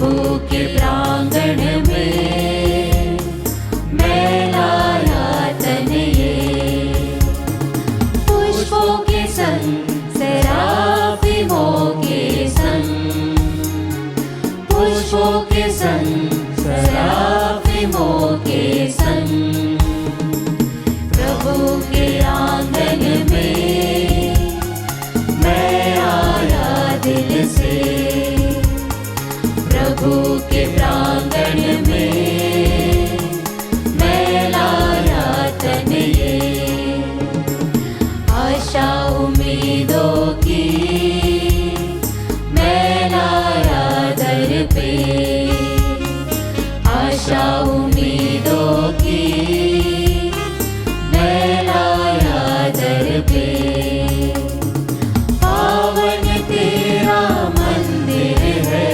प्रभु के प्रांगण में मैं लाया तन ये, पुष्पों के संग सराफिमों के संग, पुष्पों के संग सराफिमों के संग, प्रभु के आंगन में मैं आया दिल से, प्रभु के प्रांगण में मैं लाया तन ये। आशा उम्मीदों की मैं लाया दर पे, आशा उम्मीदों की मैं लाया दर पे। पावन तेरा मंदिर है,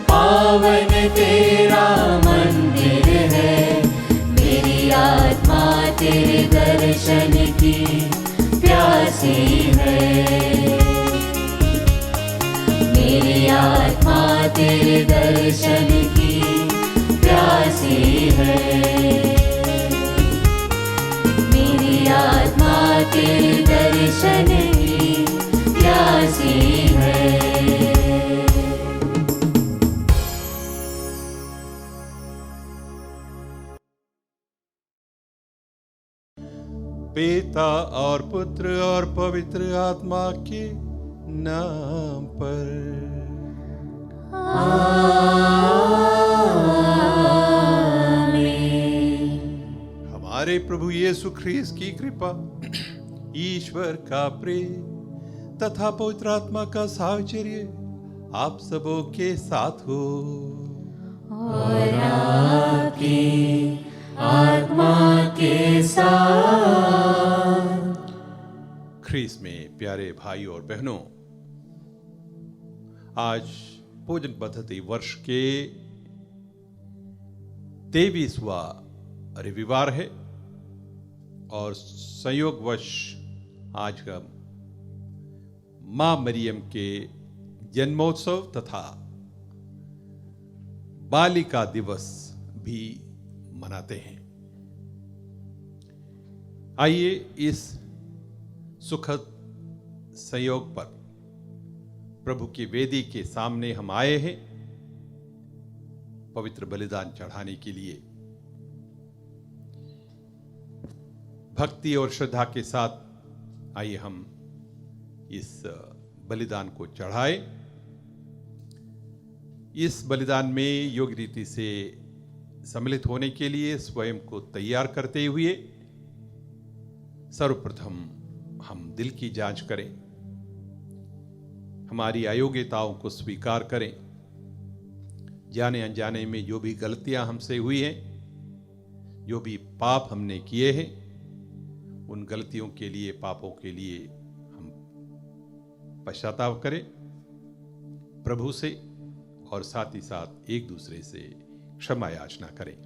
पावन तेरा मंदिर है, मेरी आत्मा तेरे दर्शन की प्यासी है, मेरी आत्मा तेरे दर्शन की प्यासी है, मेरी आत्मा तेरे दर्शन की प्यासी है। पिता और पुत्र और पवित्र आत्मा के नाम पर हमारे प्रभु यीशु ख्रीस्त की कृपा, ईश्वर का प्रेम तथा पवित्र आत्मा का साहचर्य आप सबों के साथ हो और आपकी आत्मा के साथ। ख्रीस्त में प्यारे भाई और बहनों, आज भोजन पद्धति वर्ष के 23वां रविवार है और संयोगवश आज का मां मरियम के जन्मोत्सव तथा बालिका दिवस भी मनाते हैं। आइए इस सुखद संयोग पर प्रभु की वेदी के सामने हम आए हैं पवित्र बलिदान चढ़ाने के लिए। भक्ति और श्रद्धा के साथ आइए हम इस बलिदान को चढ़ाएं। इस बलिदान में योग्य रीति से सम्मिलित होने के लिए स्वयं को तैयार करते हुए सर्वप्रथम हम दिल की जांच करें, हमारी अयोग्यताओं को स्वीकार करें, जाने अनजाने में जो भी गलतियां हमसे हुई हैं, जो भी पाप हमने किए हैं, उन गलतियों के लिए, पापों के लिए हम पश्चाताप करें प्रभु से और साथ ही साथ एक दूसरे से क्षमा याचना करें।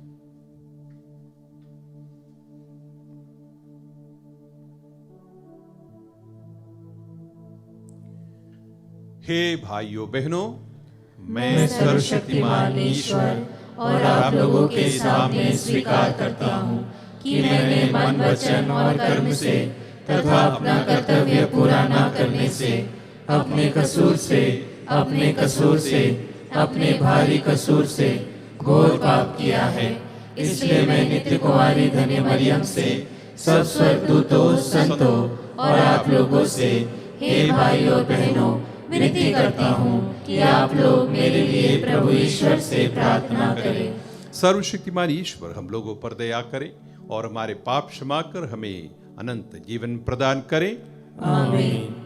हे भाइयों बहनों, मैं सर्वशक्तिमान ईश्वर और आप लोगों के सामने स्वीकार करता हूँ कि मैंने मन, वचन और कर्म से तथा अपना कर्तव्य पूरा न करने से, अपने कसूर से, अपने भारी कसूर से घोर पाप किया है। इसलिए मैं नित्य कुंवारी धन्य मरियम से, सब स्वर्गदूतों, संतों और आप लोगों से, हे भाई और बहनों, विनती करता हूँ कि आप लोग मेरे लिए प्रभु ईश्वर से प्रार्थना करें। सर्वशक्तिमान ईश्वर हम लोगों पर दया करे और हमारे पाप क्षमा कर हमें अनंत जीवन प्रदान करे। आमीन।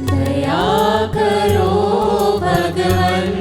दया करो भगवन,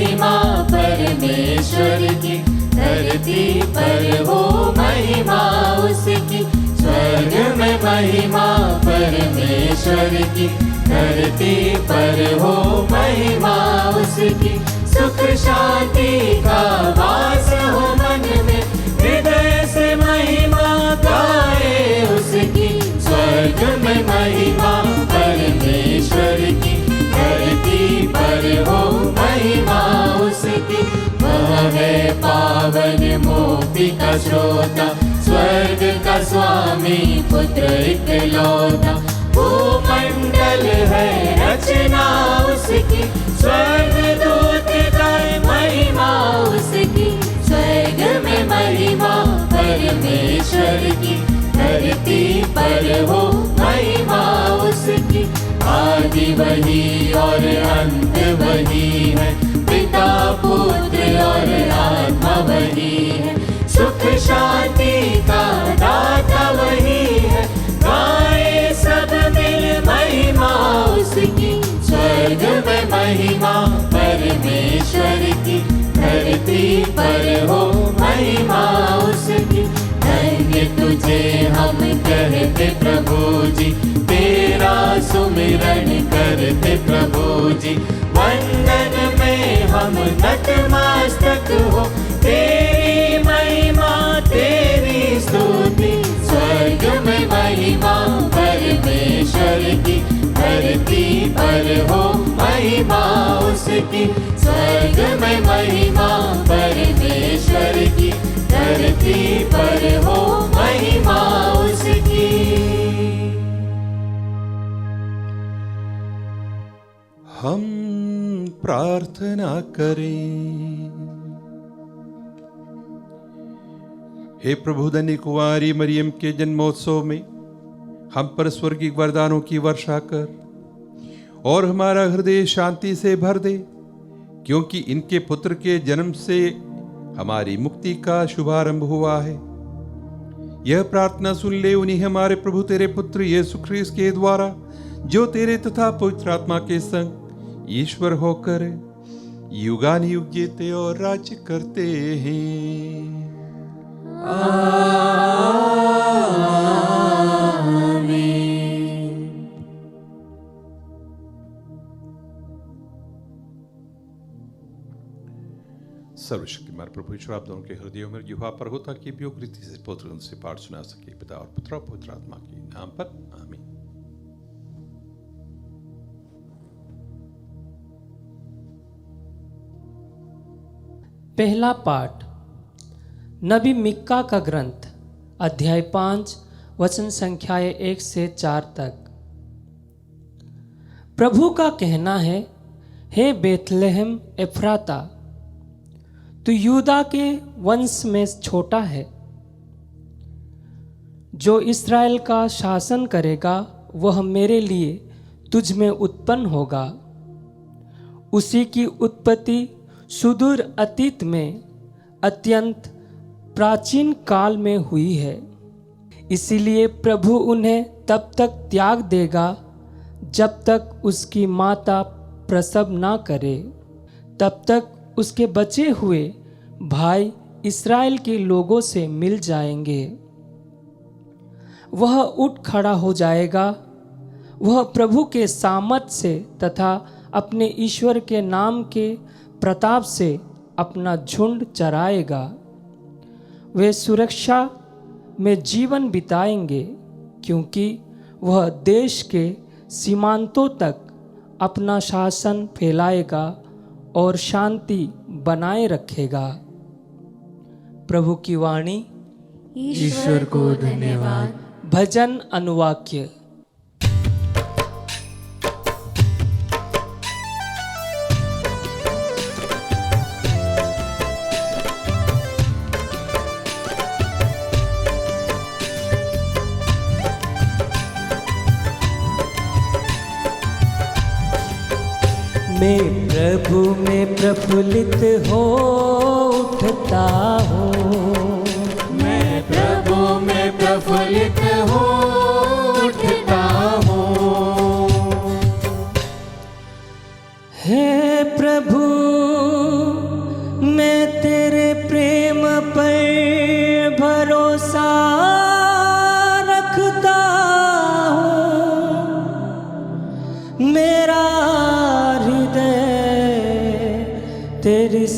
महिमा परमेश्वर की, धरती पर हो महिमा उसकी। स्वर्ग में महिमा परमेश्वर की, धरती पर हो महिमा उसकी। सुख शांति का वास हो मन में, हृदय से महिमा गाए उसकी। स्वर्ग में महिमा परमेश्वर की, धरती पर हो महिमा उसकी। वह है पावन मुक्ति का श्रोता, स्वर्ग का स्वामी पुत्र इकलौता। भूमंडल है रचना उसकी, स्वर्ग दूत गाए महिमा उसकी। स्वर्ग में महिमा परमेश्वर की, धरती पर हो महिमा उसकी। आदि वही और अंत वही है, पिता पुत्र और आत्मा वही है। सुख शांति का दाता वही है, गाए सब मिल महिमा उसकी। स्वर्ग में महिमा परमेश्वर की, धरती पर हो महिमा उसकी। धन्य तुझे हम कहते प्रभु जी, तेरा सुमिरन करते प्रभु जी। वंदन में हम नतमस्तक हो, तेरी महिमा तेरी स्तुति। स्वर्ग में महिमा परमेश्वर की, धरती पर हो महिमा उसकी। स्वर्ग में महिमा परमेश्वर की, धरती पर हो महिमा उसकी। हम प्रार्थना करें। हे प्रभु, धन्य कुंवारी मरियम के जन्मोत्सव में हम पर स्वर्गीय वरदानों की वर्षा कर और हमारा हृदय शांति से भर दे, क्योंकि इनके पुत्र के जन्म से हमारी मुक्ति का शुभारंभ हुआ है। यह प्रार्थना सुन ले उन्हीं हमारे प्रभु तेरे पुत्र यीशु ख्रीस्त के द्वारा, जो तेरे तथा पवित्र आत्मा के संग ईश्वर होकर युगानुयुग जीते और राज्य करते हैं। सर्वशक्तिमान प्रभु ईश्वर आप दोनों के हृदयों में जिह्वा पर हो, ताकि उपयोग रीति से पुत्र उनसे पाठ सुना सके। पिता और पुत्र और पवित्र आत्मा के नाम पर आमीन। पहला पाठ नबी मिक्का का ग्रंथ, अध्याय 5 वचन संख्याएं 1 से 4 तक। प्रभु का कहना है, हे बेथलेहम एफ्राता, तू यूदा के वंश में छोटा है। जो इस्राएल का शासन करेगा वह मेरे लिए तुझ में उत्पन्न होगा। उसी की उत्पत्ति सुदूर अतीत में अत्यंत प्राचीन काल में हुई है। इसीलिए प्रभु उन्हें तब तक त्याग देगा जब तक उसकी माता प्रसव ना करे। तब तक उसके बचे हुए भाई इस्राएल के लोगों से मिल जाएंगे। वह उठ खड़ा हो जाएगा। वह प्रभु के सामर्थ से तथा अपने ईश्वर के नाम के प्रताप से अपना झुंड चराएगा। वे सुरक्षा में जीवन बिताएंगे, क्योंकि वह देश के सीमांतों तक अपना शासन फैलाएगा और शांति बनाए रखेगा। प्रभु की वाणी। ईश्वर को धन्यवाद। भजन अनुवाक्य। मैं प्रभु में प्रफुल्लित हो उठता हूँ। मैं प्रभु में प्रफुल्लित हो उठता हूँ। हे प्रभु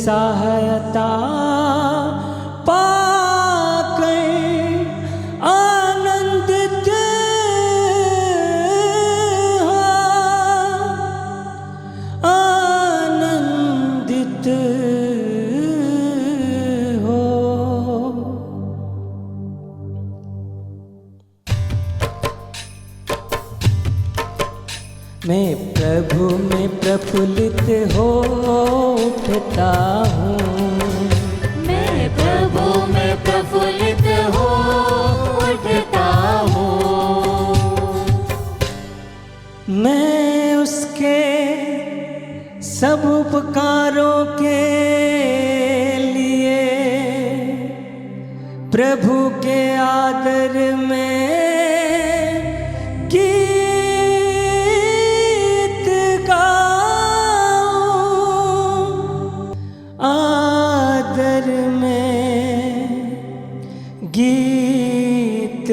सहायता पाकर आनंदित हो, आनंदित हो। मैं प्रभु में प्रफुल्लित हो उठता हूँ, मैं प्रभु में प्रफुल्लित हो उठता हूँ। मैं उसके सब उपकारों के लिए प्रभु के आदर में गीत गाऊं, आदर में गीत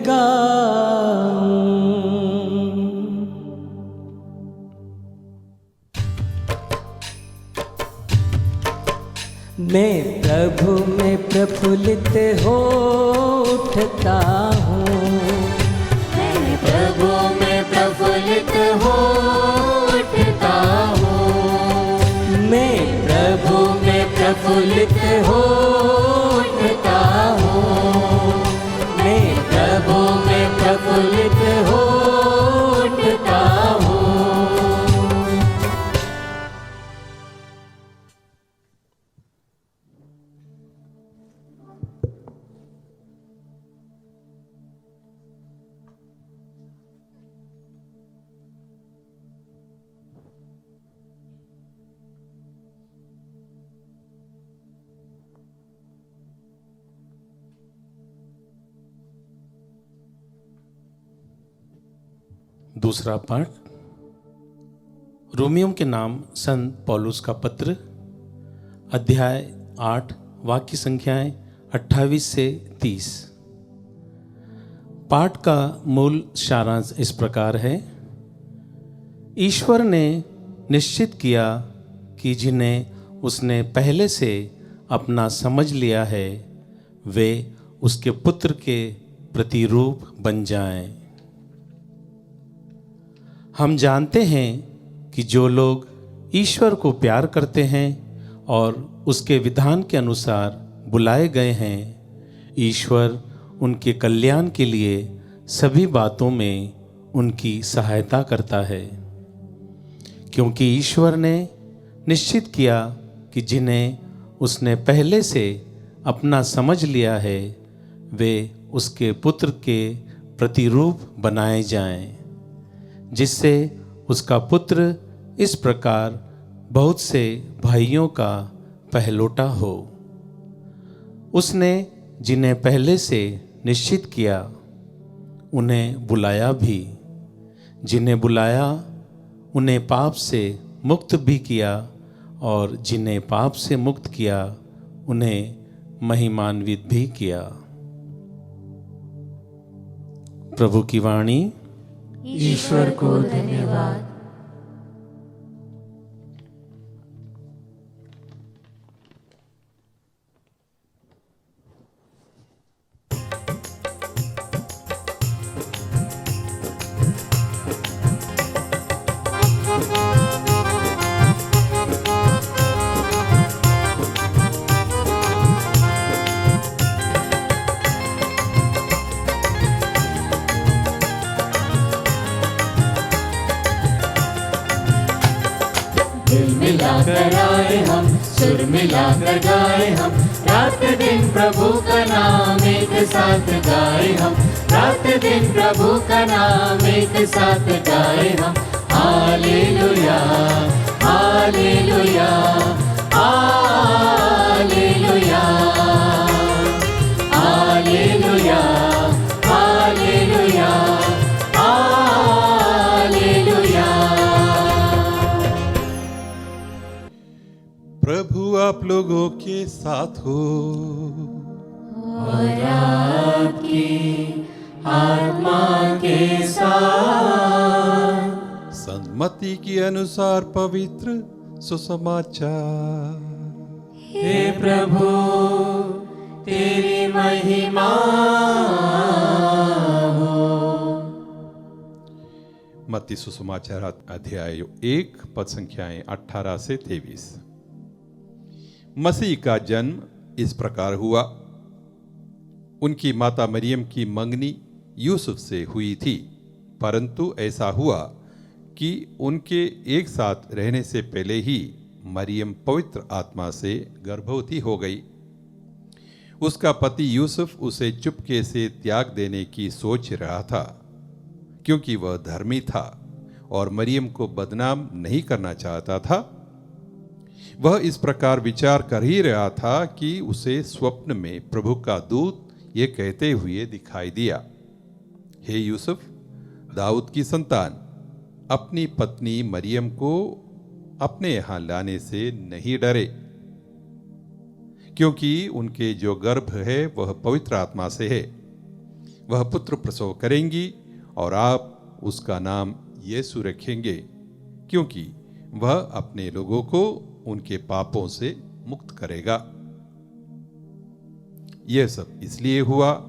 गाऊं। मैं प्रभु में प्रफुल्लित हो उठता हूँ, मैं प्रभु में प्रफुल्लित हो उठता हूँ। मैं प्रभु में प्रफुल्लित हो उठता हूँ। मैं प्रभु में प्रफुल्लित हो उठता हूँ। दूसरा पाठ रोमियों के नाम संत पौलुस का पत्र, अध्याय 8, वाक्य संख्याएं 28 से 30। पाठ का मूल सारांश इस प्रकार है। ईश्वर ने निश्चित किया कि जिन्हें उसने पहले से अपना समझ लिया है वे उसके पुत्र के प्रतिरूप बन जाएं। हम जानते हैं कि जो लोग ईश्वर को प्यार करते हैं और उसके विधान के अनुसार बुलाए गए हैं, ईश्वर उनके कल्याण के लिए सभी बातों में उनकी सहायता करता है। क्योंकि ईश्वर ने निश्चित किया कि जिन्हें उसने पहले से अपना समझ लिया है वे उसके पुत्र के प्रतिरूप बनाए जाएं, जिससे उसका पुत्र इस प्रकार बहुत से भाइयों का पहलोटा हो। उसने जिन्हें पहले से निश्चित किया उन्हें बुलाया भी, जिन्हें बुलाया उन्हें पाप से मुक्त भी किया, और जिन्हें पाप से मुक्त किया उन्हें महिमान्वित भी किया। प्रभु की वाणी। ईश्वर को धन्यवाद। मिलाकर आए हम, सुर मिलाकर गाए हम, रात दिन प्रभु का नाम एक साथ गाए हम, रात दिन प्रभु का नाम एक साथ गाए हम। Hallelujah hallelujah hallelujah hallelujah hallelujah hallelujah. प्रभु आप लोगों के साथ हो और आपकी आत्मा के साथ। संत मत्ती के अनुसार पवित्र सुसमाचार। हे प्रभु तेरी महिमा हो। मत्ती सुसमाचार अध्याय 1 पद संख्याएं 18 से 23। मसीह का जन्म इस प्रकार हुआ। उनकी माता मरियम की मंगनी यूसुफ से हुई थी, परंतु ऐसा हुआ कि उनके एक साथ रहने से पहले ही मरियम पवित्र आत्मा से गर्भवती हो गई। उसका पति यूसुफ उसे चुपके से त्याग देने की सोच रहा था, क्योंकि वह धर्मी था और मरियम को बदनाम नहीं करना चाहता था। वह इस प्रकार विचार कर ही रहा था कि उसे स्वप्न में प्रभु का दूत ये कहते हुए दिखाई दिया, हे यूसुफ, दाऊद की संतान, अपनी पत्नी मरियम को अपने यहां लाने से नहीं डरे, क्योंकि उनके जो गर्भ है वह पवित्र आत्मा से है। वह पुत्र प्रसव करेंगी और आप उसका नाम यीशु रखेंगे, क्योंकि वह अपने लोगों को उनके पापों से मुक्त करेगा। यह सब इसलिए हुआ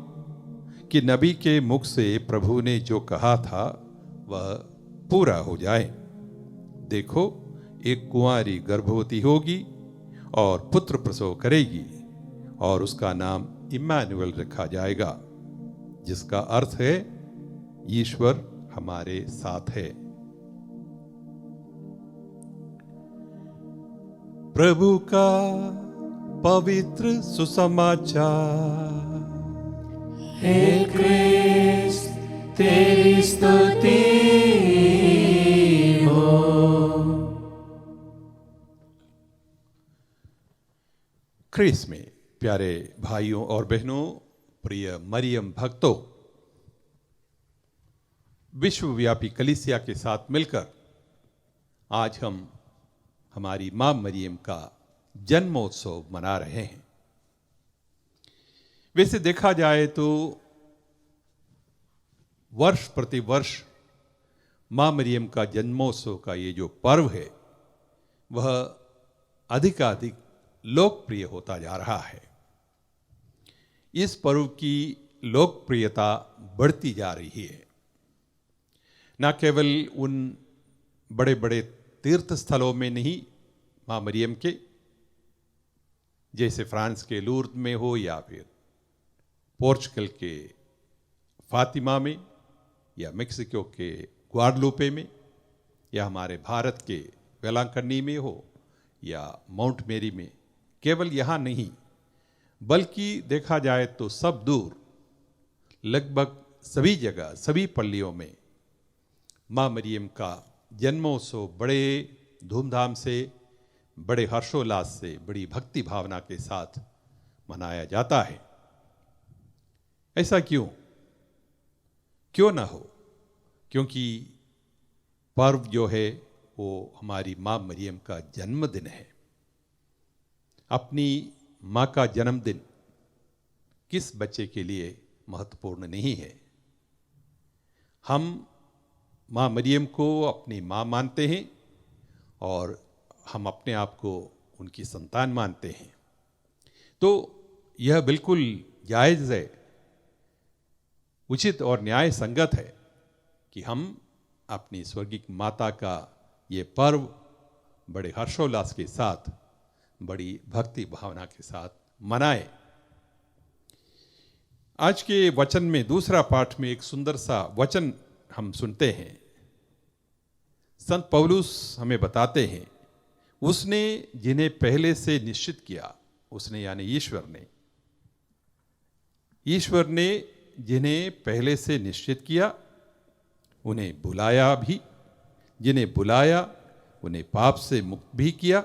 कि नबी के मुख से प्रभु ने जो कहा था वह पूरा हो जाए। देखो, एक कुंवारी गर्भवती होगी और पुत्र प्रसव करेगी और उसका नाम इम्मानुएल रखा जाएगा, जिसका अर्थ है ईश्वर हमारे साथ है। प्रभु का पवित्र सुसमाचार। हे क्रिस्त तेरी स्तुति हो। क्रिस्त में प्यारे भाइयों और बहनों, प्रिय मरियम भक्तों, विश्वव्यापी कलीसिया के साथ मिलकर आज हम हमारी मां मरियम का जन्मोत्सव मना रहे हैं। वैसे देखा जाए तो वर्ष प्रति वर्ष मां मरियम का जन्मोत्सव का ये जो पर्व है वह अधिकाधिक लोकप्रिय होता जा रहा है। इस पर्व की लोकप्रियता बढ़ती जा रही है। न केवल उन बड़े बड़े तीर्थ स्थलों में नहीं, मां मरियम के जैसे फ्रांस के लूर्द में हो या फिर पोर्चुगल के फातिमा में या मेक्सिको के ग्वाडलूपे में या हमारे भारत के वेलांकन्नी में हो या माउंट मेरी में, केवल यहाँ नहीं बल्कि देखा जाए तो सब दूर लगभग सभी जगह, सभी पल्लियों में मां मरियम का जन्मोत्सव बड़े धूमधाम से, बड़े हर्षोल्लास से, बड़ी भक्ति भावना के साथ मनाया जाता है। ऐसा क्यों ना हो? क्योंकि पर्व जो है वो हमारी मां मरियम का जन्मदिन है। अपनी मां का जन्मदिन किस बच्चे के लिए महत्वपूर्ण नहीं है? हम मां मरियम को अपनी मां मानते हैं और हम अपने आप को उनकी संतान मानते हैं, तो यह बिल्कुल जायज़ है, उचित और न्याय संगत है कि हम अपनी स्वर्गीय माता का ये पर्व बड़े हर्षोल्लास के साथ, बड़ी भक्ति भावना के साथ मनाएं। आज के वचन में दूसरा पाठ में एक सुंदर सा वचन हम सुनते हैं। संत पौलुस हमें बताते हैं, उसने जिन्हें पहले से निश्चित किया, उसने यानी ईश्वर ने जिन्हें पहले से निश्चित किया उन्हें बुलाया भी, जिन्हें बुलाया उन्हें पाप से मुक्त भी किया,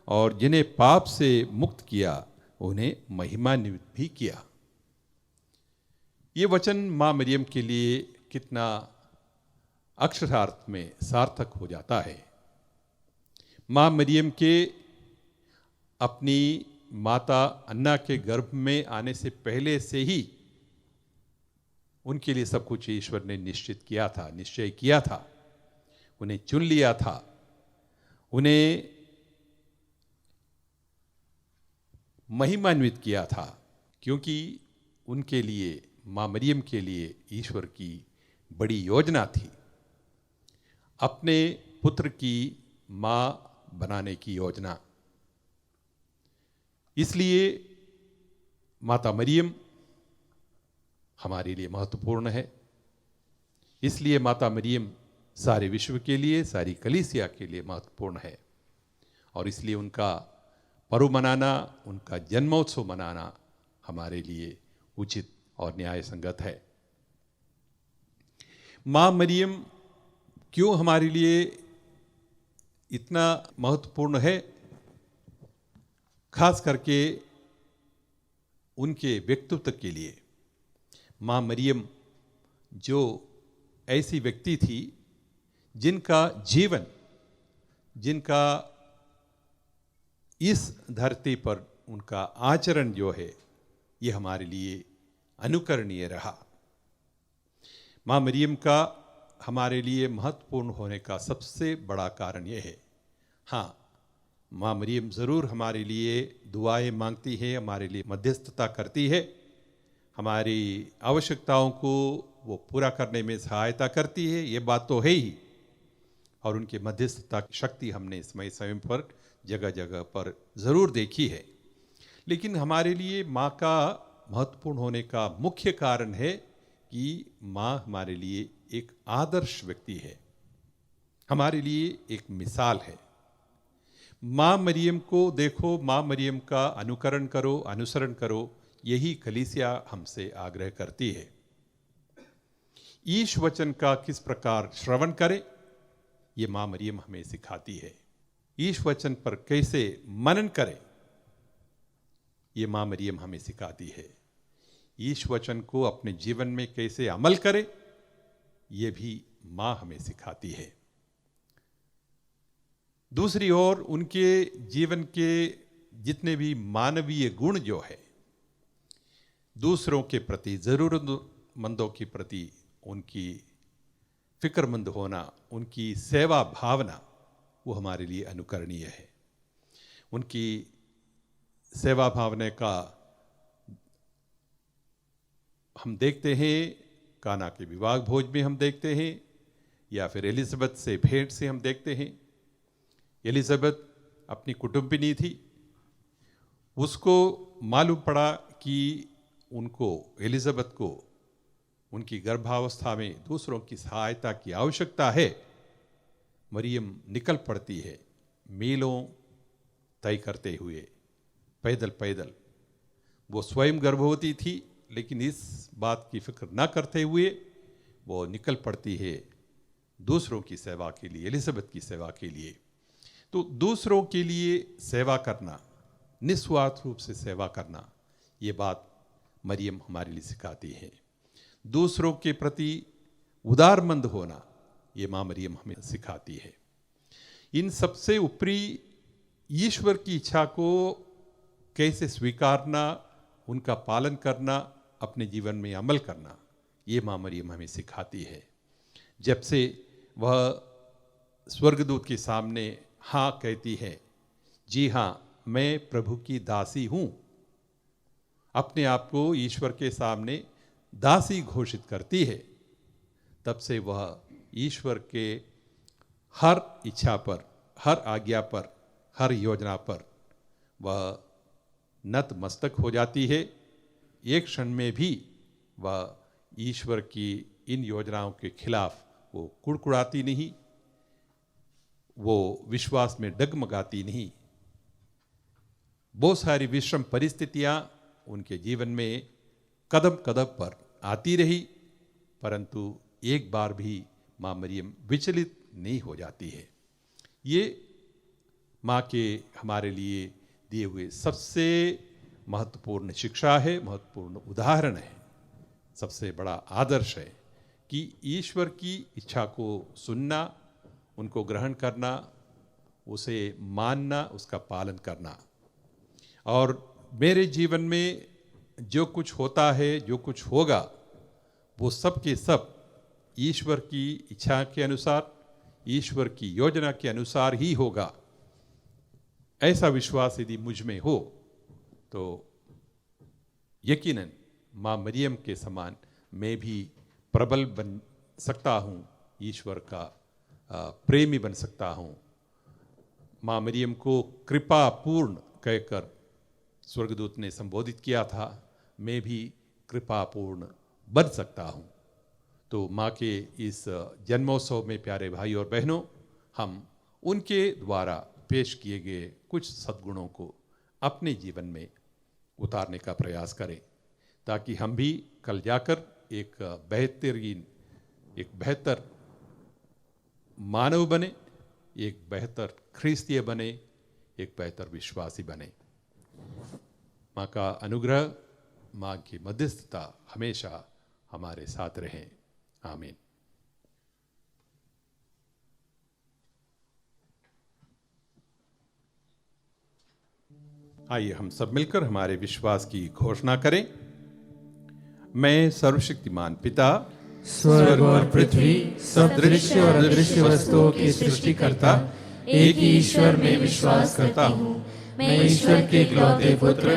और जिन्हें पाप से मुक्त किया उन्हें महिमान्वित भी किया। ये वचन मां मरियम के लिए कितना अक्षरार्थ में सार्थक हो जाता है। मां मरियम के अपनी माता अन्ना के गर्भ में आने से पहले से ही उनके लिए सब कुछ ईश्वर ने निश्चित किया था, निश्चय किया था, उन्हें चुन लिया था, उन्हें महिमान्वित किया था, क्योंकि उनके लिए, माँ मरियम के लिए ईश्वर की बड़ी योजना थी, अपने पुत्र की माँ बनाने की योजना। इसलिए माता मरियम हमारे लिए महत्वपूर्ण है। इसलिए माता मरियम सारे विश्व के लिए, सारी कलीसिया के लिए महत्वपूर्ण है, और इसलिए उनका पर्व मनाना, उनका जन्मोत्सव मनाना हमारे लिए उचित और न्याय संगत है। माँ मरियम क्यों हमारे लिए इतना महत्वपूर्ण है? खास करके उनके व्यक्तित्व के लिए। माँ मरियम जो ऐसी व्यक्ति थी जिनका जीवन, जिनका इस धरती पर उनका आचरण जो है, ये हमारे लिए अनुकरणीय रहा। माँ मरियम का हमारे लिए महत्वपूर्ण होने का सबसे बड़ा कारण यह है, हाँ, माँ मरियम ज़रूर हमारे लिए दुआएं मांगती है, हमारे लिए मध्यस्थता करती है, हमारी आवश्यकताओं को वो पूरा करने में सहायता करती है, ये बात तो है ही। और उनके मध्यस्थता की शक्ति हमने समय समय पर जगह जगह पर ज़रूर देखी है। लेकिन हमारे लिए माँ का महत्वपूर्ण होने का मुख्य कारण है कि माँ हमारे लिए एक आदर्श व्यक्ति है, हमारे लिए एक मिसाल है। माँ मरियम को देखो, माँ मरियम का अनुकरण करो, अनुसरण करो, यही कलीसिया हमसे आग्रह करती है। ईश वचन का किस प्रकार श्रवण करें, ये माँ मरियम हमें सिखाती है। ईश वचन पर कैसे मनन करें, ये माँ मरियम हमें सिखाती है। ईश वचन को अपने जीवन में कैसे अमल करें, ये भी माँ हमें सिखाती है। दूसरी ओर उनके जीवन के जितने भी मानवीय गुण जो है, दूसरों के प्रति, जरूरतमंदों के प्रति उनकी फिक्रमंद होना, उनकी सेवा भावना, वो हमारे लिए अनुकरणीय है। उनकी सेवा भावना का हम देखते हैं काना के विवाह भोज में हम देखते हैं, या फिर एलिजाबेथ से भेंट से हम देखते हैं। एलिजाबेथ अपनी कुटुंबिनी थी, उसको मालूम पड़ा कि उनको, एलिजाबेथ को, उनकी गर्भावस्था में दूसरों की सहायता की आवश्यकता है। मरियम निकल पड़ती है, मीलों तय करते हुए, पैदल पैदल। वो स्वयं गर्भवती थी, लेकिन इस बात की फिक्र ना करते हुए वो निकल पड़ती है दूसरों की सेवा के लिए, एलिजाबेथ की सेवा के लिए। तो दूसरों के लिए सेवा करना, निस्वार्थ रूप से सेवा करना, ये बात मरियम हमारे लिए सिखाती है। दूसरों के प्रति उदारमंद होना, ये माँ मरियम हमें सिखाती है। इन सबसे ऊपरी ईश्वर की इच्छा को कैसे स्वीकारना, उनका पालन करना, अपने जीवन में अमल करना, ये माँ मरियम हमें सिखाती है। जब से वह स्वर्गदूत के सामने हाँ कहती है, जी हाँ, मैं प्रभु की दासी हूँ, अपने आप को ईश्वर के सामने दासी घोषित करती है, तब से वह ईश्वर के हर इच्छा पर, हर आज्ञा पर, हर योजना पर वह नतमस्तक हो जाती है। एक क्षण में भी वह ईश्वर की इन योजनाओं के खिलाफ वो कुड़कुड़ाती नहीं, वो विश्वास में डगमगाती नहीं। बहुत सारी विषम परिस्थितियां उनके जीवन में कदम कदम पर आती रही, परंतु एक बार भी माँ मरियम विचलित नहीं हो जाती है। ये माँ के हमारे लिए दिए हुए सबसे महत्वपूर्ण शिक्षा है, महत्वपूर्ण उदाहरण है, सबसे बड़ा आदर्श है कि ईश्वर की इच्छा को सुनना, उनको ग्रहण करना, उसे मानना, उसका पालन करना। और मेरे जीवन में जो कुछ होता है, जो कुछ होगा, वो सब के सब ईश्वर की इच्छा के अनुसार, ईश्वर की योजना के अनुसार ही होगा। ऐसा विश्वास यदि मुझ में हो तो यकीनन माँ मरियम के समान मैं भी प्रबल बन सकता हूँ, ईश्वर का प्रेमी बन सकता हूँ। माँ मरियम को कृपापूर्ण कहकर स्वर्गदूत ने संबोधित किया था, मैं भी कृपापूर्ण बन सकता हूँ। तो माँ के इस जन्मोत्सव में प्यारे भाई और बहनों, हम उनके द्वारा पेश किए गए कुछ सद्गुणों को अपने जीवन में उतारने का प्रयास करें, ताकि हम भी कल जाकर एक बेहतर मानव बने, एक बेहतर ख्रिस्तीय बने, एक बेहतर विश्वासी बने। माँ का अनुग्रह, माँ की मध्यस्थता हमेशा हमारे साथ रहे। आमीन। आइए हम सब मिलकर हमारे विश्वास की घोषणा करें। मैं सर्वशक्तिमान पिता, स्वर्ग और पृथ्वी, सब दृश्य और अदृश्य वस्तुओं की सृष्टिकर्ता एक ही ईश्वर में विश्वास करता हूँ। मैं ईश्वर के इकलौते पुत्र,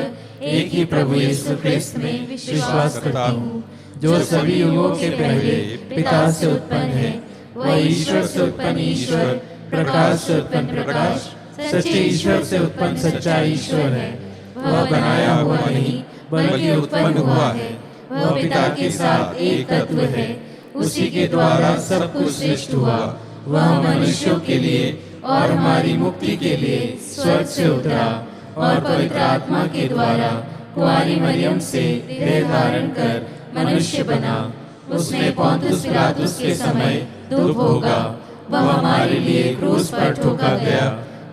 एक ही प्रभु यीशु ख्रिस्त में विश्वास करता हूँ, जो सभी युगों के पहले पिता से उत्पन्न है। वह ईश्वर से उत्पन्न ईश्वर, प्रकाश से उत्पन्न प्रकाश, सच्चे ईश्वर से उत्पन्न सच्चा ईश्वर है। वह बनाया हुआ नहीं, बल्कि उत्पन्न हुआ है। वह पिता के साथ एक तत्व है। उसी के द्वारा सब कुछ सृष्टि हुआ। वह मनुष्यों के लिए और हमारी मुक्ति के लिए स्वर्ग से उतरा और पवित्र आत्मा के द्वारा कुंवारी मरियम से देह धारण कर मनुष्य बना। उसने पोंतुस पिलातुस के समय दुख भोगा। वह हमारे लिए क्रूस पर ठोका गया,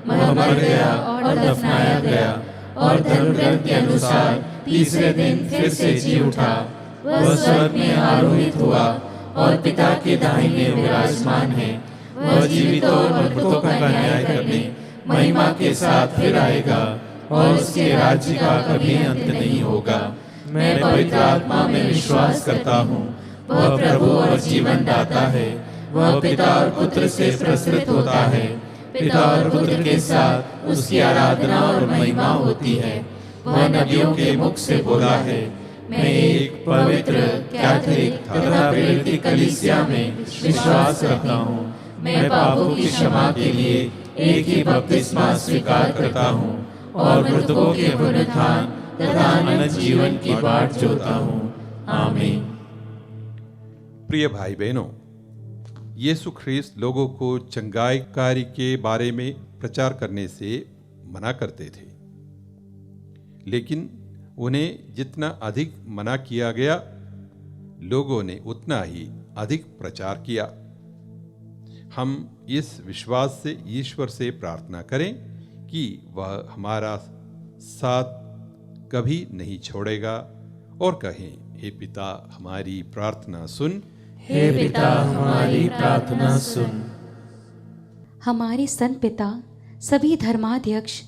वह मर गया और दफनाया गया, और धर्मग्रंथ के अनुसार तीसरे दिन फिर से जी उठा। वह स्वर्ग में आरोहित हुआ और पिता के दाहिने विराजमान है। वह जीवितों और मृतकों का न्याय करने महिमा के साथ फिर आएगा, और उसके राज्य का कभी अंत नहीं होगा। मैं पवित्र आत्मा में विश्वास करता हूँ। वह प्रभु और जीवन दाता है। वह पिता और पुत्र से प्रसृत होता है। पिता और पुत्र के साथ उसकी आराधना और महिमा होती है। वह नबियों के मुख से बोला है। मैं एक पवित्र, कैथोलिक तथा प्रेरित कलीसिया में विश्वास करता हूँ। मैं पापों की क्षमा के लिए एक ही बपतिस्मा स्वीकार करता हूँ और मृतकों के पुनरुत्थान तथा अनंत जीवन की बाट जोता हूँ। आमीन। प्रिय भाई बहनों, यीशु ख्रिस्त लोगों को चंगाई कार्य के बारे में प्रचार करने से मना करते थे, लेकिन उन्हें जितना अधिक मना किया गया, लोगों ने उतना ही अधिक प्रचार किया। हम इस विश्वास से ईश्वर से प्रार्थना करें कि वह हमारा साथ कभी नहीं छोड़ेगा, और कहें, हे पिता हमारी प्रार्थना सुन। हे पिता हमारी प्रार्थना सुन। हमारे संत पिता, सभी धर्माध्यक्ष,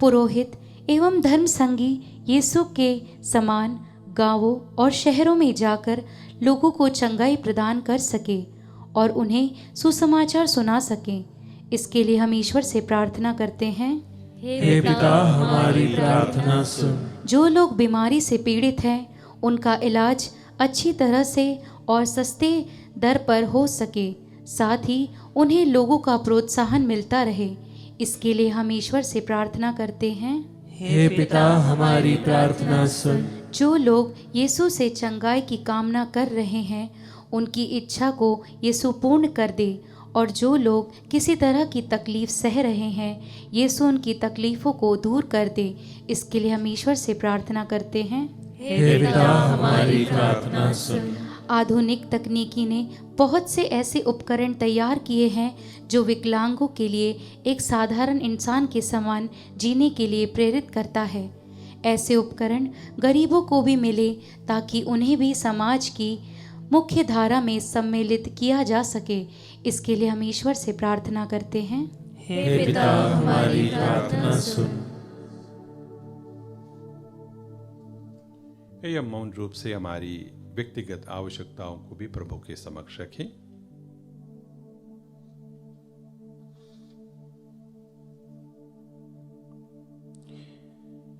पुरोहित एवं धर्म संगी यीशु के समान गांवों और शहरों में जाकर लोगों को चंगाई प्रदान कर सके और उन्हें सुसमाचार सुना सके, इसके लिए हम ईश्वर से प्रार्थना करते हैं। हे पिता हमारी प्रार्थना सुन। जो लोग बीमारी से पीड़ित हैं, उनका इलाज अच्छी तरह से और सस्ते दर पर हो सके, साथ ही उन्हें लोगों का प्रोत्साहन मिलता रहे, इसके लिए हम ईश्वर से प्रार्थना करते हैं। हे पिता हमारी प्रार्थना सुन। जो लोग यीशु से चंगाई की कामना कर रहे हैं, उनकी इच्छा को यीशु पूर्ण कर दे, और जो लोग किसी तरह की तकलीफ सह रहे हैं, यीशु उनकी तकलीफों को दूर कर दे, इसके लिए हम ईश्वर से प्रार्थना करते हैं। हे पिता हमारी प्रार्थना सुन। आधुनिक तकनीकी ने बहुत से ऐसे उपकरण तैयार किए हैं जो विकलांगों के लिए एक साधारण इंसान के समान जीने के लिए प्रेरित करता है। ऐसे उपकरण गरीबों को भी मिले ताकि उन्हें भी समाज की मुख्य धारा में सम्मिलित किया जा सके, इसके लिए हम ईश्वर से प्रार्थना करते हैं। हे पिता हमारी प्रार्थना सुन। यह मौन रूप से हमारी व्यक्तिगत आवश्यकताओं को भी प्रभु के समक्ष रखें।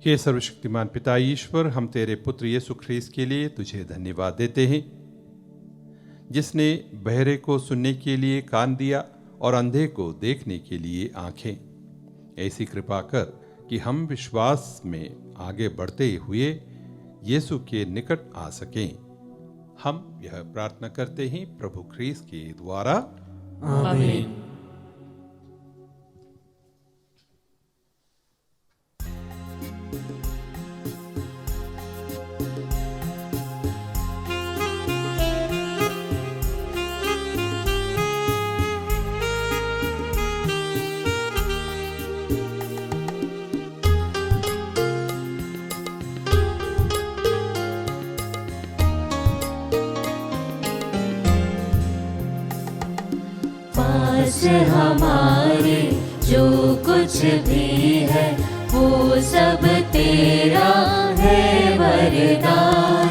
हे सर्वशक्तिमान पिता ईश्वर, हम तेरे पुत्र यीशु ख्रीस्त के लिए तुझे धन्यवाद देते हैं, जिसने बहरे को सुनने के लिए कान दिया और अंधे को देखने के लिए आंखें। ऐसी कृपा कर कि हम विश्वास में आगे बढ़ते हुए यीशु के निकट आ सकें। हम यह प्रार्थना करते हैं प्रभु ख्रीस्त के द्वारा, आमीन। हमारे जो कुछ भी है वो सब तेरा है वरदान।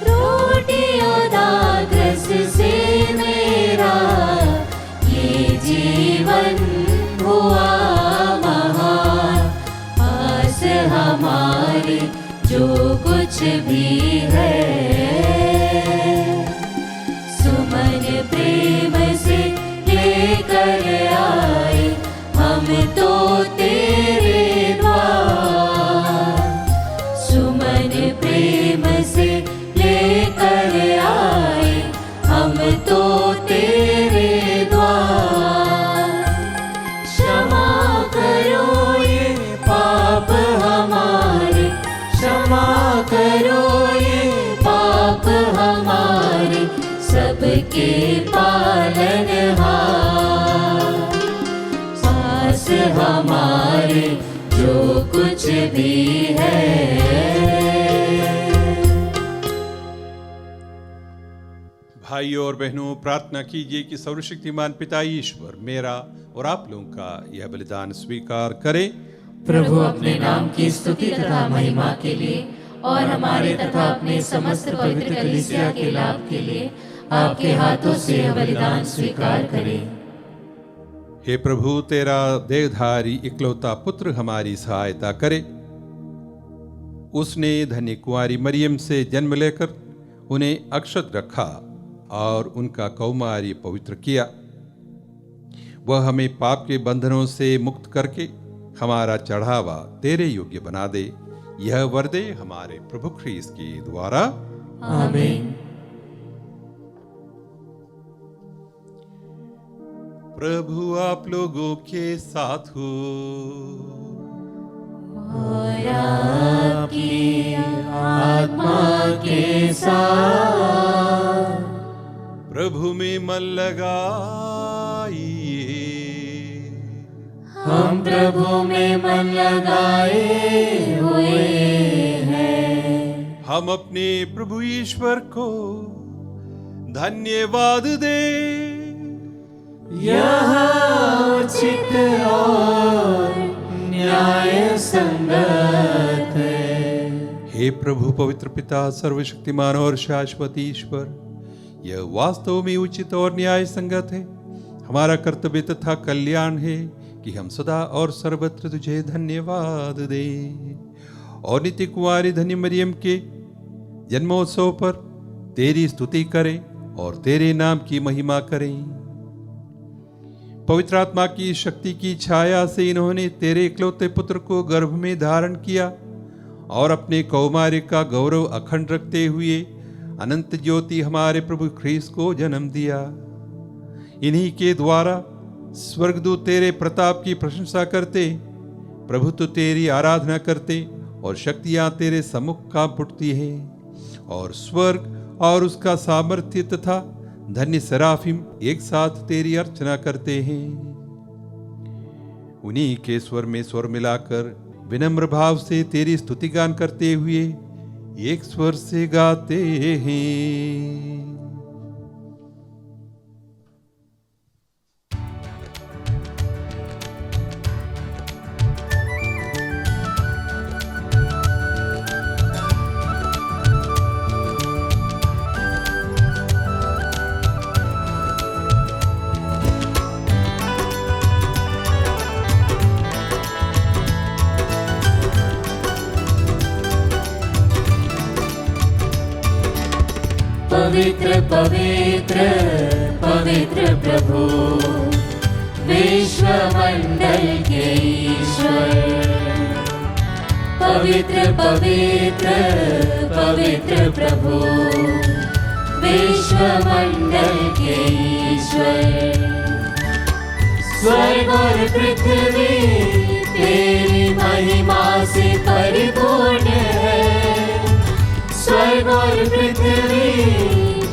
रोटी और दास से मेरा ये जीवन हुआ महान। पास हमारे जो कुछ भी है सुमन प्रेम से लेकर आए हम तो तेरे द्वार। सुमन प्रेम से लेकर आए हम तो तेरे द्वार। क्षमा करो ये पाप हमारे, क्षमा करो ये पाप हमारे, सबके पालनहार। पास हमारे जो कुछ भी है। भाइयों और बहनों, प्रार्थना कीजिए कि सर्वशक्तिमान पिता ईश्वर मेरा और आप लोगों का यह बलिदान स्वीकार करे। प्रभु अपने नाम की स्तुति तथा महिमा के लिए और हमारे तथा अपने समस्त पवित्र कलीसिया के लाभ के लिए आपके हाथों से यह बलिदान स्वीकार करें। हे प्रभु, तेरा देहधारी इकलौता पुत्र हमारी सहायता करे। उसने धन्य कुंवारी मरियम से जन्म लेकर उन्हें अक्षत रखा और उनका कौमार्य पवित्र किया। वह हमें पाप के बंधनों से मुक्त करके हमारा चढ़ावा तेरे योग्य बना दे। यह वर दे हमारे प्रभु ख्रीस्त के द्वारा, आमीन। प्रभु आप लोगों के साथ हो और आपकी आत्मा के साथ। प्रभु में मन लगाइए। हम प्रभु में मन लगाए हुए हैं। हम अपने प्रभु ईश्वर को धन्यवाद दे। यह उचित और न्याय संगत है। हे प्रभु पवित्र पिता, सर्वशक्तिमान और शाश्वत ईश्वर, यह वास्तव में उचित और न्याय संगत है। हमारा कर्तव्य तथा कल्याण है कि हम सदा और सर्वत्र तुझे धन्यवाद दें और नित्य कुंवारी धन्य मरियम के जन्मोत्सव पर तेरी स्तुति करें और तेरे नाम की महिमा करें। पवित्र आत्मा की शक्ति की छाया से इन्होंने तेरे इकलौते पुत्र को गर्भ में धारण किया और अपने कौमार्य का गौरव अखंड रखते हुए अनंत ज्योति हमारे प्रभु ख्रीस्त को जन्म दिया। इन्हीं के द्वारा स्वर्गदूत तेरे प्रताप की प्रशंसा करते, प्रभु तो तेरी आराधना करते और शक्तियां तेरे सम्मुख कांप उठती हैं और स्वर्ग और उसका सामर्थ्य तथा धन्य सराफिम एक साथ तेरी अर्चना करते हैं। उन्हीं के स्वर में स्वर मिलाकर विनम्र भाव से तेरी स्तुति गान करते हुए एक स्वर से गाते हैं। पवित्र पवित्र पवित्र प्रभु विश्वमंडल के ईश्वर। पवित्र पवित्र पवित्र प्रभु विश्वमंडल के ईश्वर। स्वर्ग और पृथ्वी तेरी महिमा से परिपूर्ण है। स्वर्ग और पृथ्वी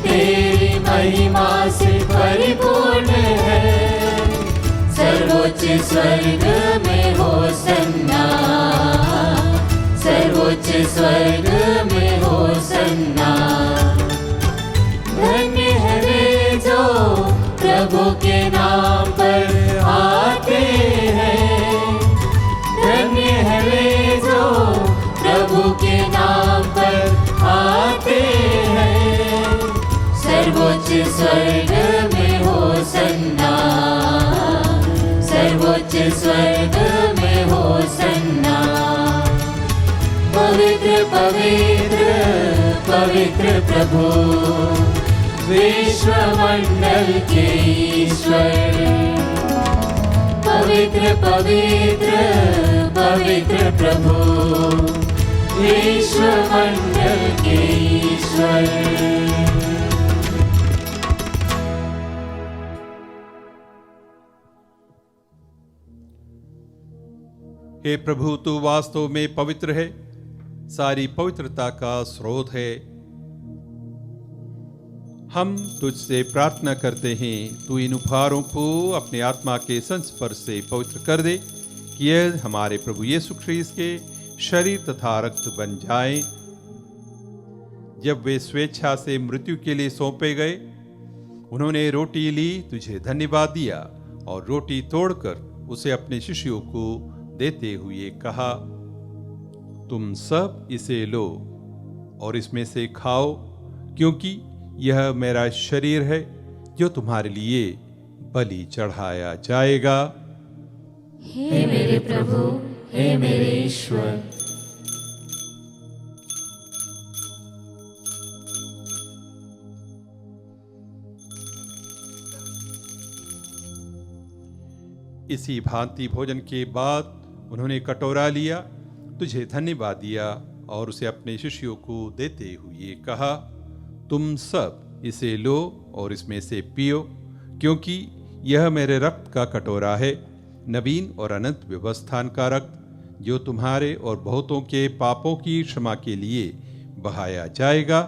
तेरी महिमा से परिपूर्ण है। सर्वोच्च स्वर्ग में होसन्ना, सर्वोच्च स्वर्ग में होसन्ना। धन्य है वे जो प्रभु के नाम पर आते हैं। धन्य है वे जो प्रभु के नाम पर आते हैं। सर्वोच्च स्वर्ग में होसन्ना, सर्वोच्च स्वर्ग में होसन्ना। पवित्र पवित्र पवित्र प्रभु विश्वमंडल के ईश्वर। पवित्र पवित्र पवित्र प्रभु विश्वमंडल के ईश्वर। हे प्रभु, तू वास्तव में पवित्र है, सारी पवित्रता का स्रोत है। हम तुझसे प्रार्थना करते हैं, तू इन उपहारों को अपने आत्मा के संस्पर्श से पवित्र कर दे कि यह हमारे प्रभु यीशु ख्रीस्त के शरीर तथा रक्त बन जाए। जब वे स्वेच्छा से मृत्यु के लिए सौंपे गए, उन्होंने रोटी ली, तुझे धन्यवाद दिया और रोटी तोड़कर उसे अपने शिष्यों को देते हुए कहा, तुम सब इसे लो और इसमें से खाओ, क्योंकि यह मेरा शरीर है जो तुम्हारे लिए बलि चढ़ाया जाएगा। हे मेरे प्रभु, हे मेरे ईश्वर। इसी भांति भोजन के बाद उन्होंने कटोरा लिया, तुझे धन्यवाद दिया और उसे अपने शिष्यों को देते हुए कहा, तुम सब इसे लो और इसमें से पियो, क्योंकि यह मेरे रक्त का कटोरा है, नवीन और अनंत व्यवस्थान का रक्त, जो तुम्हारे और बहुतों के पापों की क्षमा के लिए बहाया जाएगा।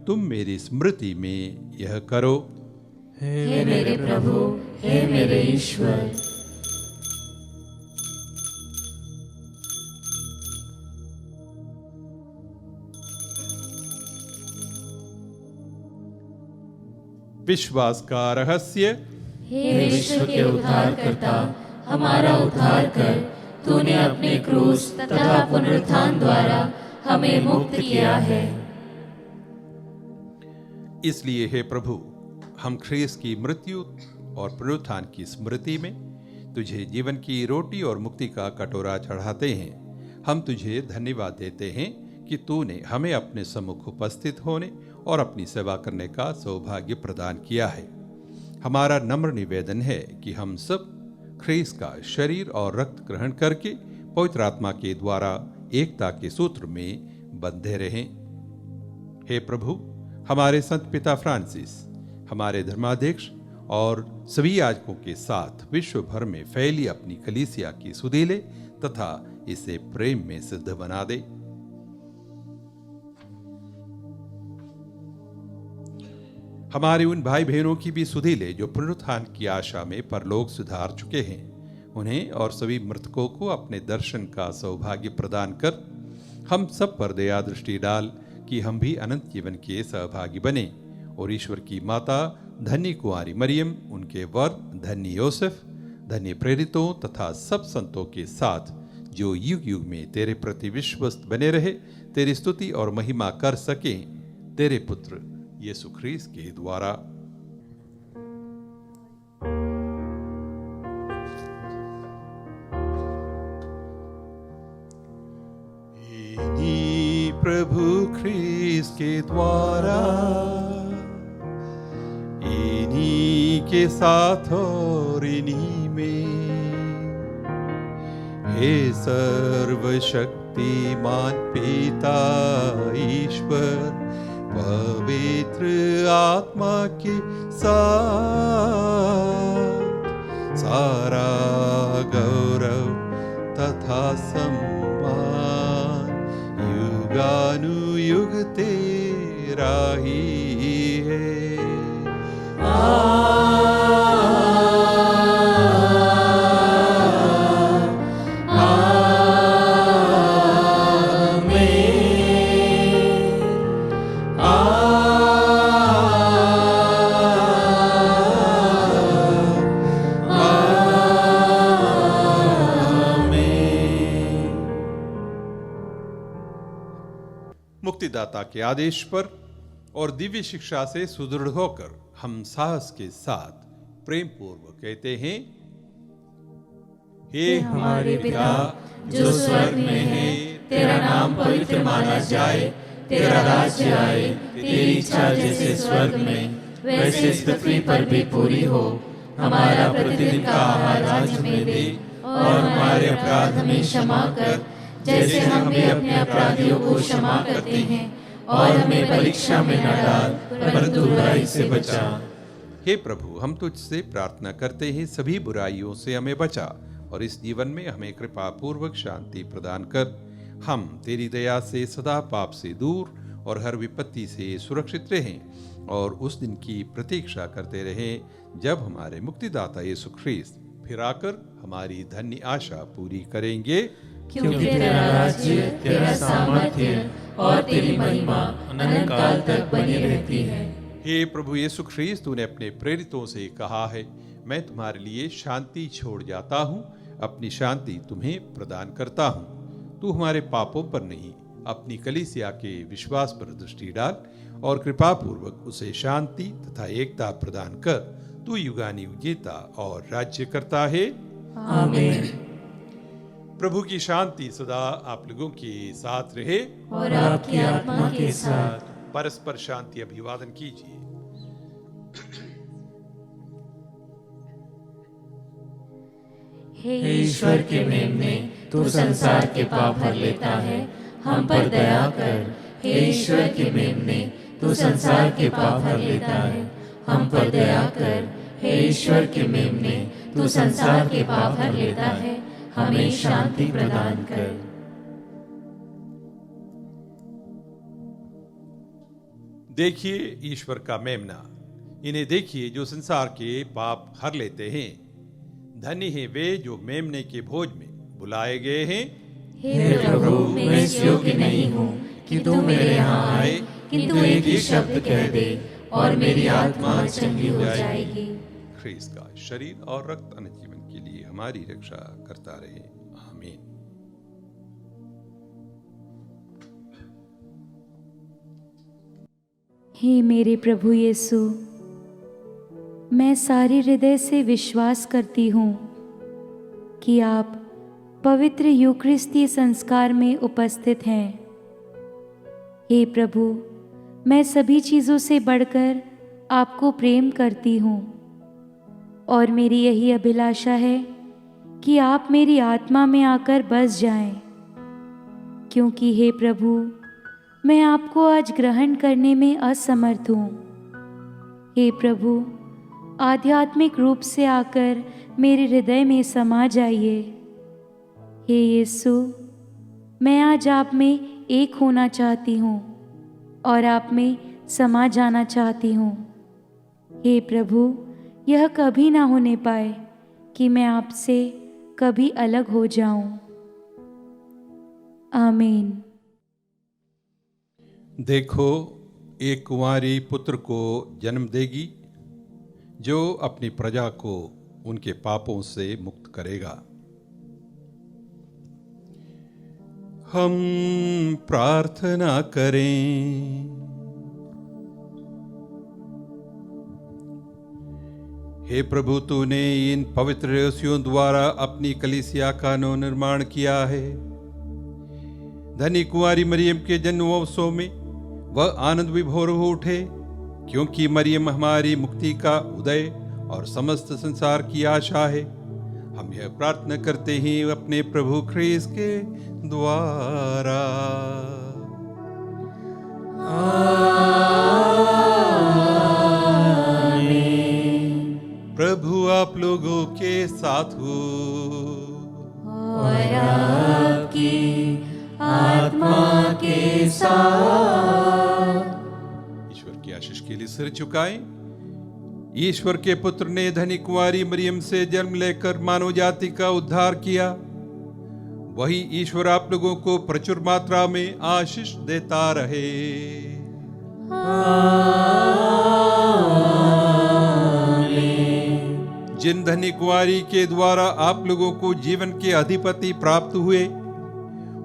तुम मेरी स्मृति में यह करो। हे मेरे प्रभु, हे मेरे ईश्वर। विश्वास का रहस्य। हे विश्व के उद्धारकर्ता, हमारा उद्धार कर। तूने अपने क्रूस तथा पुनरुत्थान द्वारा हमें मुक्त किया है। इसलिए हे प्रभु, हम ख्रीस्त की मृत्यु और पुनरुत्थान की स्मृति में तुझे जीवन की रोटी और मुक्ति का कटोरा चढ़ाते हैं। हम तुझे धन्यवाद देते हैं कि तूने हमें अपने सम्मुख उपस्थित होने और अपनी सेवा करने का सौभाग्य प्रदान किया है। हमारा नम्र निवेदन है कि हम सब ख्रीस्त का शरीर और रक्त ग्रहण करके पवित्र आत्मा के द्वारा एकता के सूत्र में बंधे रहें। हे प्रभु, हमारे संत पिता फ्रांसिस, हमारे धर्माध्यक्ष और सभी याजकों के साथ विश्व भर में फैली अपनी कलीसिया की सुधीले तथा इसे प्रेम में सिद्ध बना दे। हमारे उन भाई बहनों की भी सुधीले जो पुनरुत्थान की आशा में परलोक सुधार चुके हैं, उन्हें और सभी मृतकों को अपने दर्शन का सौभाग्य प्रदान कर हम सब पर दया दृष्टि डाल कि हम भी अनंत जीवन के सहभागी बने। और ईश्वर की माता धन्य कुंवारी मरियम, उनके वर धन्य योसेफ, धन्य प्रेरितों तथा सब संतों के साथ जो युग युग में तेरे प्रति विश्वस्त बने रहे, तेरी स्तुति और महिमा कर सके, तेरे पुत्र यीशु ख्रीस्त के द्वारा। इन्हीं प्रभु ख्रीस्त के द्वारा के साथ और इन्हीं में। हे सर्वशक्तिमान पिता ईश्वर, पवित्र आत्मा के साथ सारा गौरव तथा सम्मान युगानुयुग तेरा ही है। मुक्तिदाता के आदेश पर और दिव्य शिक्षा से सुदृढ़ होकर हम साहस के साथ प्रेम पूर्वक कहते हैं, हे हमारे पिता जो स्वर्ग में है, तेरा नाम पवित्र माना जाए, तेरा राज्य आए, तेरी इच्छा जैसे स्वर्ग में वैसे इस पृथ्वी पर भी पूरी हो। हमारा प्रतिदिन का आहार आज हमें दे, और हमारे अपराध हमें क्षमा कर जैसे हम भी अपने अपराधियों को क्षमा करते हैं, और हमें परीक्षा में न डाल परंतु बुराई से बचा। हे प्रभु, हम तुझसे प्रार्थना करते हैं, सभी बुराइयों से हमें बचा और इस जीवन में हमें कृपा पूर्वक शांति प्रदान कर। हम तेरी दया से सदा पाप से दूर और हर विपत्ति से सुरक्षित रहें और उस दिन की प्रतीक्षा करते रहें जब हमारे मुक्तिदाता यीशु ख्रीस्त फिर आकर हमारी धन्य आशा पूरी करेंगे। क्योंकि तेरा राज्य, तेरा सामर्थ्य और तेरी महिमा अनंत काल तक बनी रहती है। हे प्रभु यीशु ख्रीस्त, तूने अपने प्रेरितों से कहा है, मैं तुम्हारे लिए शांति छोड़ जाता हूँ, अपनी शांति तुम्हें प्रदान करता हूँ। तू हमारे पापों पर नहीं, अपनी कलीसिया के विश्वास पर दृष्टि डाल और कृपा पूर्वक उसे शांति तथा एकता प्रदान कर। तू युगानुयुग जीता और राज्य करता है। आमीन। प्रभु की शांति सदा आप लोगों के साथ रहे और आपकी आत्मा के साथ। परस्पर शांति अभिवादन कीजिए। हे ईश्वर के मेमने, तू संसार के पाप हर लेता है, हम पर दया कर। हे ईश्वर के मेमने, तू संसार के पाप हर लेता है, हम पर दया कर। हे ईश्वर के मेमने, तू संसार के पाप हर लेता है, हमें शांति प्रदान कर। देखिए ईश्वर का मेमना, इन्हें देखिए जो संसार के पाप हर लेते हैं। धन्य हैं वे जो मेमने के भोज में बुलाए गए हैं। हे प्रभु, मैं इस योग्य नहीं हूँ कि तू मेरे यहाँ आए, किंतु एक ही शब्द कह दे और मेरी आत्मा चंगी हो जाएगी। ख्रीस्त का शरीर और रक्त अनंत जीवन के लिए हमारी रक्षा करता रहे। आमीन। हे मेरे प्रभु यीशु, मैं सारे हृदय से विश्वास करती हूँ कि आप पवित्र यूकरिस्ती संस्कार में उपस्थित हैं। हे प्रभु, मैं सभी चीज़ों से बढ़कर आपको प्रेम करती हूँ और मेरी यही अभिलाषा है कि आप मेरी आत्मा में आकर बस जाएं, क्योंकि हे प्रभु, मैं आपको आज ग्रहण करने में असमर्थ हूँ। हे प्रभु, आध्यात्मिक रूप से आकर मेरे हृदय में समा जाइए। हे यीशु, मैं आज आप में एक होना चाहती हूँ और आप में समा जाना चाहती हूँ। हे प्रभु, यह कभी ना होने पाए कि मैं आपसे कभी अलग हो जाऊं। आमीन। देखो, एक कुंवारी पुत्र को जन्म देगी जो अपनी प्रजा को उनके पापों से मुक्त करेगा। हम प्रार्थना करें। हे प्रभु, तूने इन पवित्र रहस्यों द्वारा अपनी कलीसिया का नवनिर्माण किया है। धनी कुंवारी मरियम के जन्मोत्सव में वह आनंद विभोर हो उठे, क्योंकि मरियम हमारी मुक्ति का उदय और समस्त संसार की आशा है। हम यह प्रार्थना करते हैं अपने प्रभु ख्रीस्त के द्वारा। प्रभु आप लोगों के साथ हो और आपकी आत्मा के साथ। ईश्वर की आशीष के लिए सिर झुकाएं। ईश्वर के पुत्र ने धनी कुंवारी मरियम से जन्म लेकर मानव जाति का उद्धार किया। वही ईश्वर आप लोगों को प्रचुर मात्रा में आशीष देता रहे। जिन धनी कुंवारी के द्वारा आप लोगों को जीवन के अधिपति प्राप्त हुए,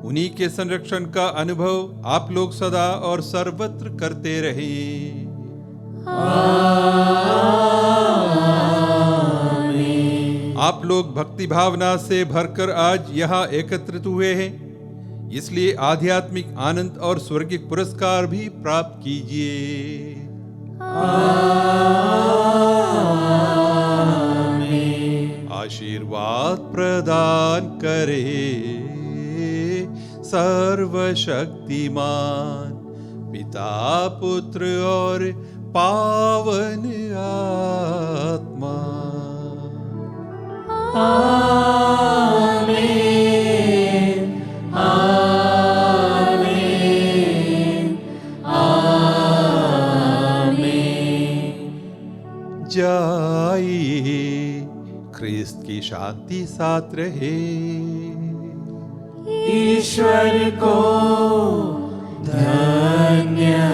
उन्हीं के संरक्षण का अनुभव आप लोग सदा और सर्वत्र करते रहे। आप लोग भक्ति भावना से भरकर आज यहाँ एकत्रित हुए हैं, इसलिए आध्यात्मिक आनंद और स्वर्गिक पुरस्कार भी प्राप्त कीजिए। आशीर्वाद प्रदान करे सर्वशक्तिमान पिता पुत्र और पावन आत्मा। आमीन, आमीन, आमीन। जाइए, ख्रिस्त की शांति साथ रहे। ईश्वर को धन्यवाद।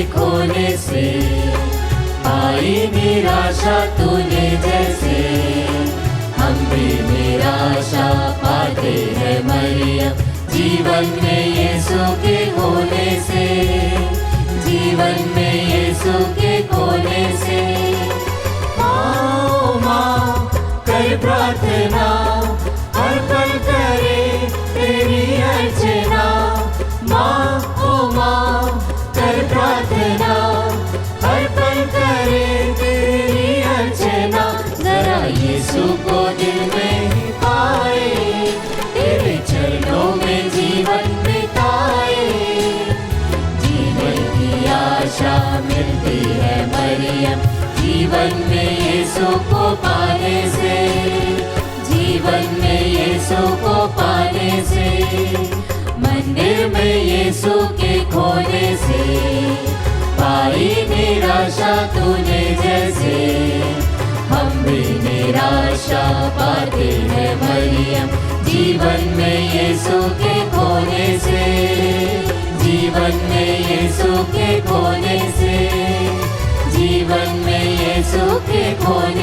खोने से आई निराशा तूने जैसे, हम भी निराशा पाते हैं मरियम। जीवन में यीशु के खोने से, जीवन में यीशु के खोने से। आओ माँ कर प्रार्थना, हर पल करे तेरी अर्चना। माँ ओ माँ कर प्रार्थना, हर पल करे तेरी अर्चना। जरा यीशु को दिल में पाए, तेरे चरणों में जीवन बिताए। जीवन की आशा मिलती है मरियम, जीवन में यीशु को पाने से, जीवन में यीशु को पाने से। मंदिर में यीशु के खोने से पाई निराशा तूने जैसे, हम भी निराशा पाते हैं मरियम। जीवन में यीशु के खोने से, जीवन में यीशु के खोने से, जीवन में यीशु के खोने